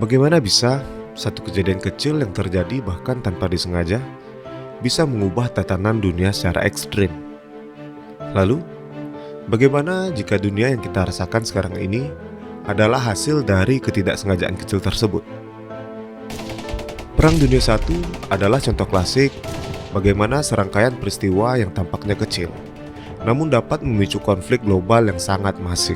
Bagaimana bisa satu kejadian kecil yang terjadi bahkan tanpa disengaja bisa mengubah tatanan dunia secara ekstrim? Lalu, bagaimana jika dunia yang kita rasakan sekarang ini adalah hasil dari ketidaksengajaan kecil tersebut? Perang Dunia I adalah contoh klasik bagaimana serangkaian peristiwa yang tampaknya kecil, namun dapat memicu konflik global yang sangat masif.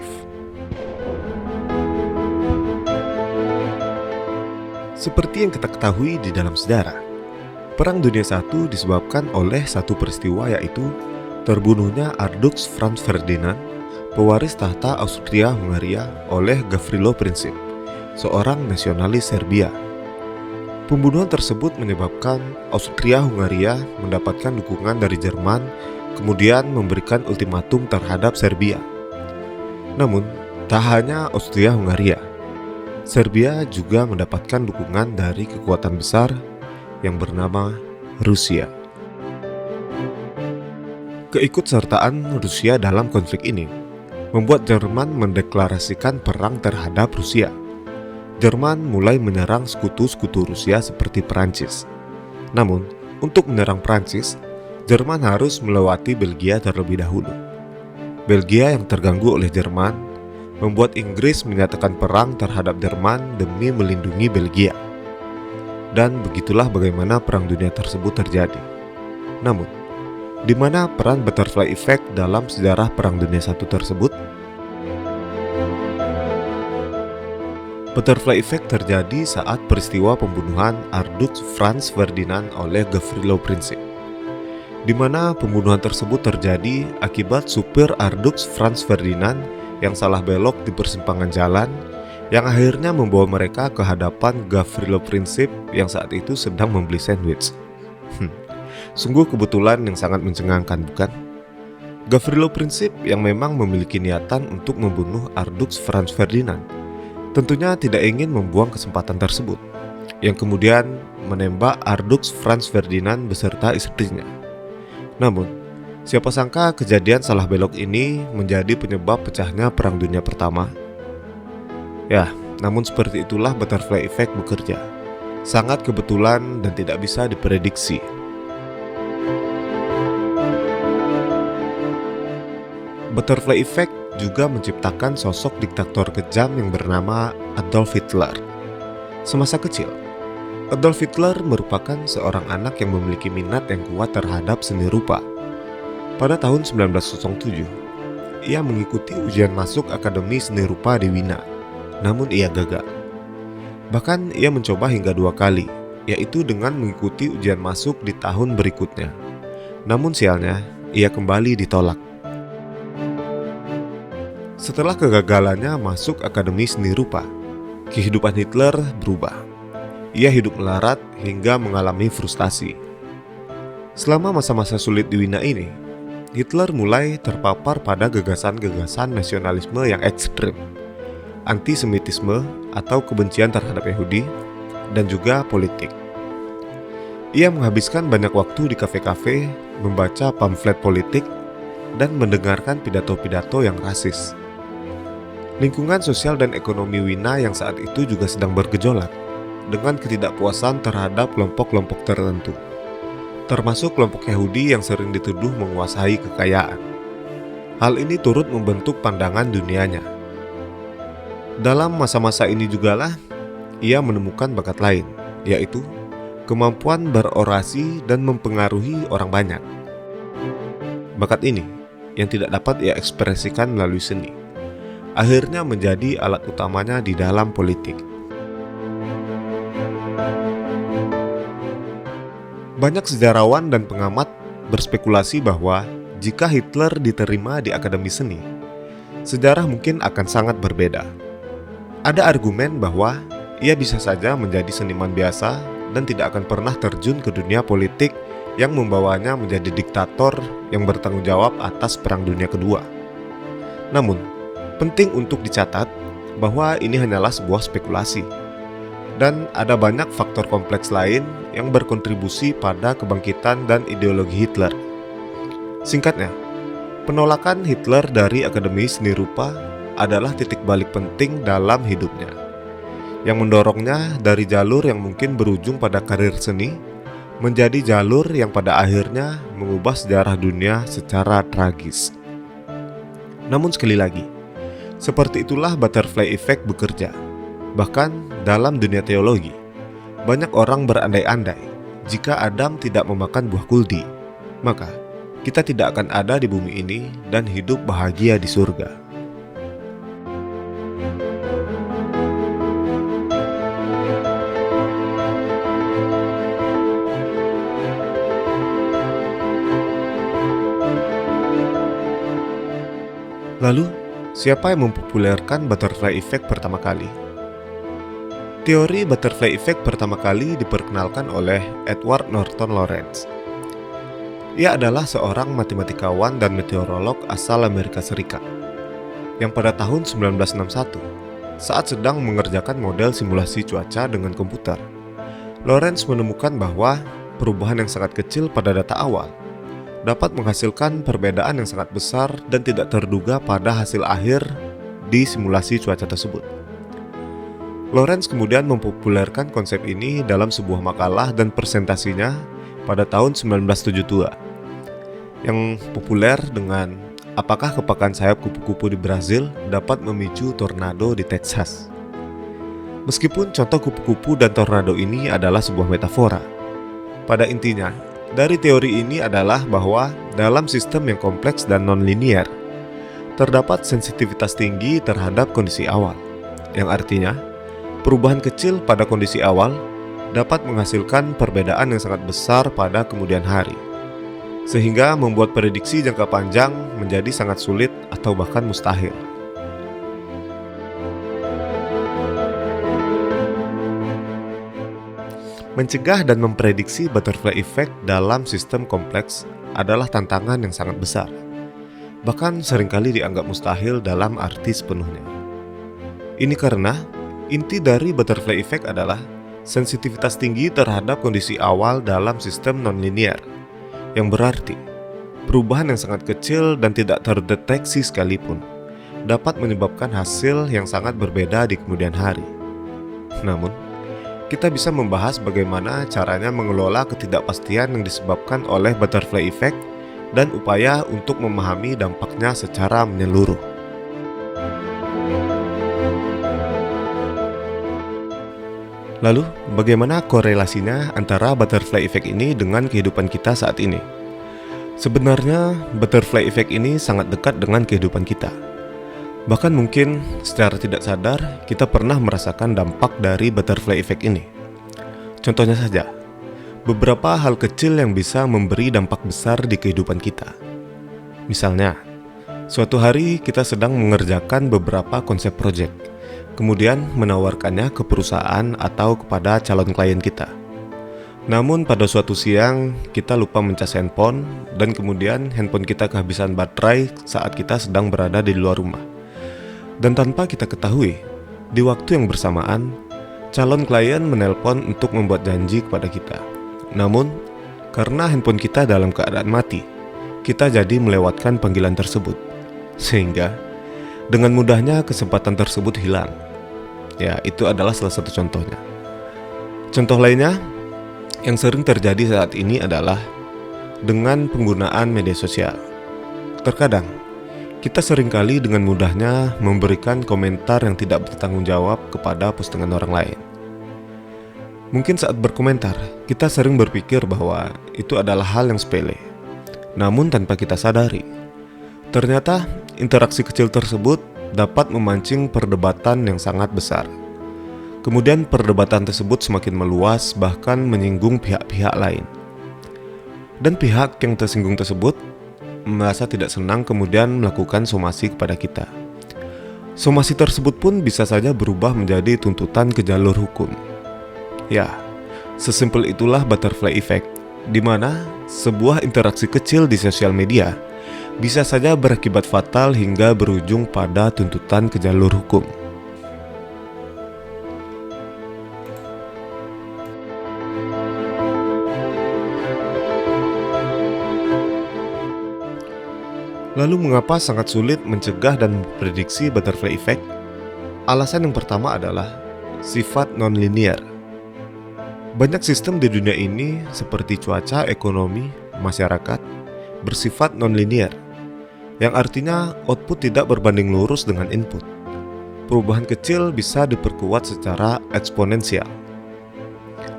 Seperti yang kita ketahui di dalam sejarah, Perang Dunia I disebabkan oleh satu peristiwa, yaitu terbunuhnya Archduke Franz Ferdinand, pewaris tahta Austria-Hungaria, oleh Gavrilo Princip, seorang nasionalis Serbia. Pembunuhan tersebut menyebabkan Austria-Hungaria mendapatkan dukungan dari Jerman, kemudian memberikan ultimatum terhadap Serbia. Namun, tak hanya Austria-Hungaria, Serbia juga mendapatkan dukungan dari kekuatan besar yang bernama Rusia. Keikutsertaan Rusia dalam konflik ini membuat Jerman mendeklarasikan perang terhadap Rusia. Jerman mulai menyerang sekutu-sekutu Rusia seperti Perancis. Namun, untuk menyerang Perancis, Jerman harus melewati Belgia terlebih dahulu. Belgia yang terganggu oleh Jerman membuat Inggris menyatakan perang terhadap Jerman demi melindungi Belgia. Dan begitulah bagaimana Perang Dunia tersebut terjadi. Namun, di mana peran butterfly effect dalam sejarah Perang Dunia I tersebut? Butterfly effect terjadi saat peristiwa pembunuhan Archduke Franz Ferdinand oleh Gavrilo Princip, di mana pembunuhan tersebut terjadi akibat supir Archduke Franz Ferdinand yang salah belok di persimpangan jalan, yang akhirnya membawa mereka ke hadapan Gavrilo Princip yang saat itu sedang membeli sandwich. Sungguh kebetulan yang sangat mencengangkan, bukan? Gavrilo Princip yang memang memiliki niatan untuk membunuh Archduke Franz Ferdinand tentunya tidak ingin membuang kesempatan tersebut, yang kemudian menembak Archduke Franz Ferdinand beserta istrinya. Namun, siapa sangka kejadian salah belok ini menjadi penyebab pecahnya Perang Dunia Pertama. Ya, namun seperti itulah butterfly effect bekerja. Sangat kebetulan dan tidak bisa diprediksi. Butterfly effect juga menciptakan sosok diktator kejam yang bernama Adolf Hitler. Semasa kecil, Adolf Hitler merupakan seorang anak yang memiliki minat yang kuat terhadap seni rupa. Pada tahun 1907, ia mengikuti ujian masuk Akademi Seni Rupa di Wina, namun ia gagal. Bahkan ia mencoba hingga 2 kali, yaitu dengan mengikuti ujian masuk di tahun berikutnya. Namun sialnya, ia kembali ditolak. Setelah kegagalannya masuk Akademi Seni Rupa, kehidupan Hitler berubah. Ia hidup melarat hingga mengalami frustasi. Selama masa-masa sulit di Wina ini, Hitler mulai terpapar pada gagasan-gagasan nasionalisme yang ekstrim, antisemitisme atau kebencian terhadap Yahudi, dan juga politik. Ia menghabiskan banyak waktu di kafe-kafe, membaca pamflet politik, dan mendengarkan pidato-pidato yang rasis. Lingkungan sosial dan ekonomi Wina yang saat itu juga sedang bergejolak, dengan ketidakpuasan terhadap kelompok-kelompok tertentu, termasuk kelompok Yahudi yang sering dituduh menguasai kekayaan. Hal ini turut membentuk pandangan dunianya. Dalam masa-masa ini jugalah ia menemukan bakat lain, yaitu kemampuan berorasi dan mempengaruhi orang banyak. Bakat ini, yang tidak dapat ia ekspresikan melalui seni, akhirnya menjadi alat utamanya di dalam politik. Banyak sejarawan dan pengamat berspekulasi bahwa jika Hitler diterima di Akademi Seni, sejarah mungkin akan sangat berbeda. Ada argumen bahwa ia bisa saja menjadi seniman biasa dan tidak akan pernah terjun ke dunia politik yang membawanya menjadi diktator yang bertanggung jawab atas Perang Dunia Kedua. Namun, penting untuk dicatat bahwa ini hanyalah sebuah spekulasi, dan ada banyak faktor kompleks lain yang berkontribusi pada kebangkitan dan ideologi Hitler. Singkatnya, penolakan Hitler dari Akademi Seni Rupa adalah titik balik penting dalam hidupnya, yang mendorongnya dari jalur yang mungkin berujung pada karir seni menjadi jalur yang pada akhirnya mengubah sejarah dunia secara tragis. Namun sekali lagi, seperti itulah butterfly effect bekerja. Bahkan dalam dunia teologi, banyak orang berandai-andai jika Adam tidak memakan buah kuldi, maka kita tidak akan ada di bumi ini dan hidup bahagia di surga. Lalu, siapa yang mempopulerkan butterfly effect pertama kali? Teori butterfly effect pertama kali diperkenalkan oleh Edward Norton Lawrence. Ia adalah seorang matematikawan dan meteorolog asal Amerika Serikat yang pada tahun 1961, saat sedang mengerjakan model simulasi cuaca dengan komputer, Lawrence menemukan bahwa perubahan yang sangat kecil pada data awal dapat menghasilkan perbedaan yang sangat besar dan tidak terduga pada hasil akhir di simulasi cuaca tersebut. Lawrence kemudian mempopulerkan konsep ini dalam sebuah makalah dan presentasinya pada tahun 1972 yang populer dengan apakah kepakan sayap kupu-kupu di Brazil dapat memicu tornado di Texas. Meskipun contoh kupu-kupu dan tornado ini adalah sebuah metafora, pada intinya dari teori ini adalah bahwa dalam sistem yang kompleks dan non-linier terdapat sensitivitas tinggi terhadap kondisi awal, yang artinya perubahan kecil pada kondisi awal dapat menghasilkan perbedaan yang sangat besar pada kemudian hari, sehingga membuat prediksi jangka panjang menjadi sangat sulit atau bahkan mustahil. Mencegah dan memprediksi butterfly effect dalam sistem kompleks adalah tantangan yang sangat besar, bahkan seringkali dianggap mustahil dalam arti sepenuhnya. Ini karena inti dari butterfly effect adalah sensitivitas tinggi terhadap kondisi awal dalam sistem non-linear, yang berarti perubahan yang sangat kecil dan tidak terdeteksi sekalipun dapat menyebabkan hasil yang sangat berbeda di kemudian hari. Namun, kita bisa membahas bagaimana caranya mengelola ketidakpastian yang disebabkan oleh butterfly effect dan upaya untuk memahami dampaknya secara menyeluruh. Lalu, bagaimana korelasinya antara butterfly effect ini dengan kehidupan kita saat ini? Sebenarnya, butterfly effect ini sangat dekat dengan kehidupan kita. Bahkan mungkin secara tidak sadar, kita pernah merasakan dampak dari butterfly effect ini. Contohnya saja, beberapa hal kecil yang bisa memberi dampak besar di kehidupan kita. Misalnya, suatu hari kita sedang mengerjakan beberapa konsep proyek, kemudian menawarkannya ke perusahaan atau kepada calon klien kita. Namun pada suatu siang kita lupa mencas handphone dan kemudian handphone kita kehabisan baterai saat kita sedang berada di luar rumah. Dan tanpa kita ketahui, di waktu yang bersamaan, calon klien menelpon untuk membuat janji kepada kita. Namun, karena handphone kita dalam keadaan mati, kita jadi melewatkan panggilan tersebut. Sehingga dengan mudahnya kesempatan tersebut hilang. Ya, itu adalah salah satu contohnya. Contoh lainnya yang sering terjadi saat ini adalah dengan penggunaan media sosial. Terkadang, kita seringkali dengan mudahnya memberikan komentar yang tidak bertanggung jawab kepada postingan orang lain. Mungkin saat berkomentar, kita sering berpikir bahwa itu adalah hal yang sepele. Namun tanpa kita sadari, ternyata interaksi kecil tersebut dapat memancing perdebatan yang sangat besar. Kemudian perdebatan tersebut semakin meluas, bahkan menyinggung pihak-pihak lain. Dan pihak yang tersinggung tersebut merasa tidak senang kemudian melakukan somasi kepada kita. Somasi tersebut pun bisa saja berubah menjadi tuntutan ke jalur hukum. Ya, sesimpel itulah butterfly effect, di mana sebuah interaksi kecil di sosial media bisa saja berakibat fatal hingga berujung pada tuntutan ke jalur hukum. Lalu mengapa sangat sulit mencegah dan memprediksi butterfly effect? Alasan yang pertama adalah sifat non-linear. Banyak sistem di dunia ini seperti cuaca, ekonomi, masyarakat bersifat non-linear, yang artinya output tidak berbanding lurus dengan input. Perubahan kecil bisa diperkuat secara eksponensial.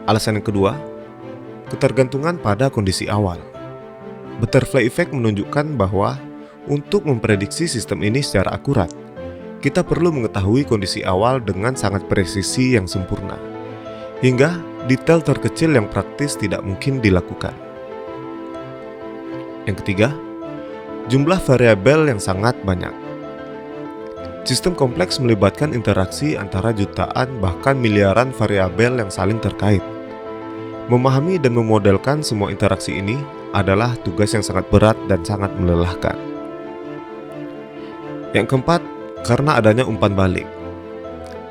Alasan yang kedua, ketergantungan pada kondisi awal. Butterfly effect menunjukkan bahwa untuk memprediksi sistem ini secara akurat, kita perlu mengetahui kondisi awal dengan sangat presisi yang sempurna, hingga detail terkecil yang praktis tidak mungkin dilakukan. Yang ketiga, jumlah variabel yang sangat banyak. Sistem kompleks melibatkan interaksi antara jutaan bahkan miliaran variabel yang saling terkait. Memahami dan memodelkan semua interaksi ini adalah tugas yang sangat berat dan sangat melelahkan. Yang keempat, karena adanya umpan balik.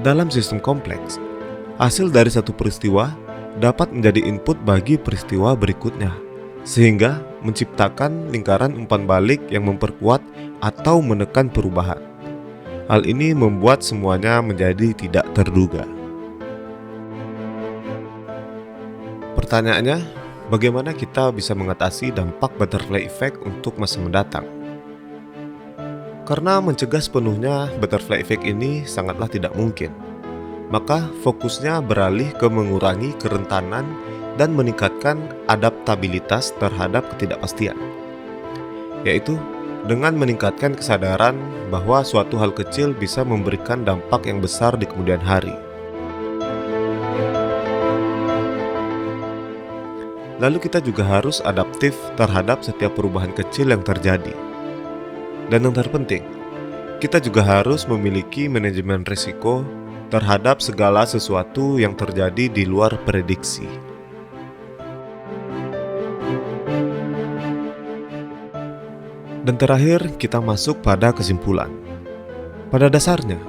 Dalam sistem kompleks, hasil dari satu peristiwa dapat menjadi input bagi peristiwa berikutnya, sehingga menciptakan lingkaran umpan balik yang memperkuat atau menekan perubahan. Hal ini membuat semuanya menjadi tidak terduga. Pertanyaannya, bagaimana kita bisa mengatasi dampak butterfly effect untuk masa mendatang? Karena mencegah sepenuhnya butterfly effect ini sangatlah tidak mungkin, maka fokusnya beralih ke mengurangi kerentanan dan meningkatkan adaptabilitas terhadap ketidakpastian, yaitu dengan meningkatkan kesadaran bahwa suatu hal kecil bisa memberikan dampak yang besar di kemudian hari. Lalu kita juga harus adaptif terhadap setiap perubahan kecil yang terjadi. Dan yang terpenting, kita juga harus memiliki manajemen risiko terhadap segala sesuatu yang terjadi di luar prediksi. Dan terakhir, kita masuk pada kesimpulan. Pada dasarnya,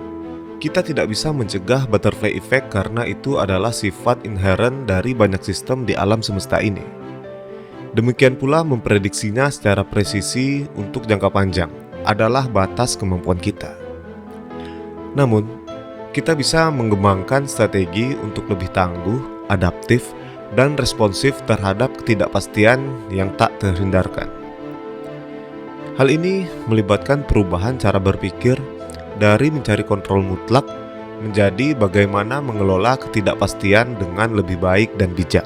kita tidak bisa mencegah butterfly effect karena itu adalah sifat inheren dari banyak sistem di alam semesta ini. Demikian pula memprediksinya secara presisi untuk jangka panjang adalah batas kemampuan kita. Namun, kita bisa mengembangkan strategi untuk lebih tangguh, adaptif, dan responsif terhadap ketidakpastian yang tak terhindarkan. Hal ini melibatkan perubahan cara berpikir dari mencari kontrol mutlak menjadi bagaimana mengelola ketidakpastian dengan lebih baik dan bijak.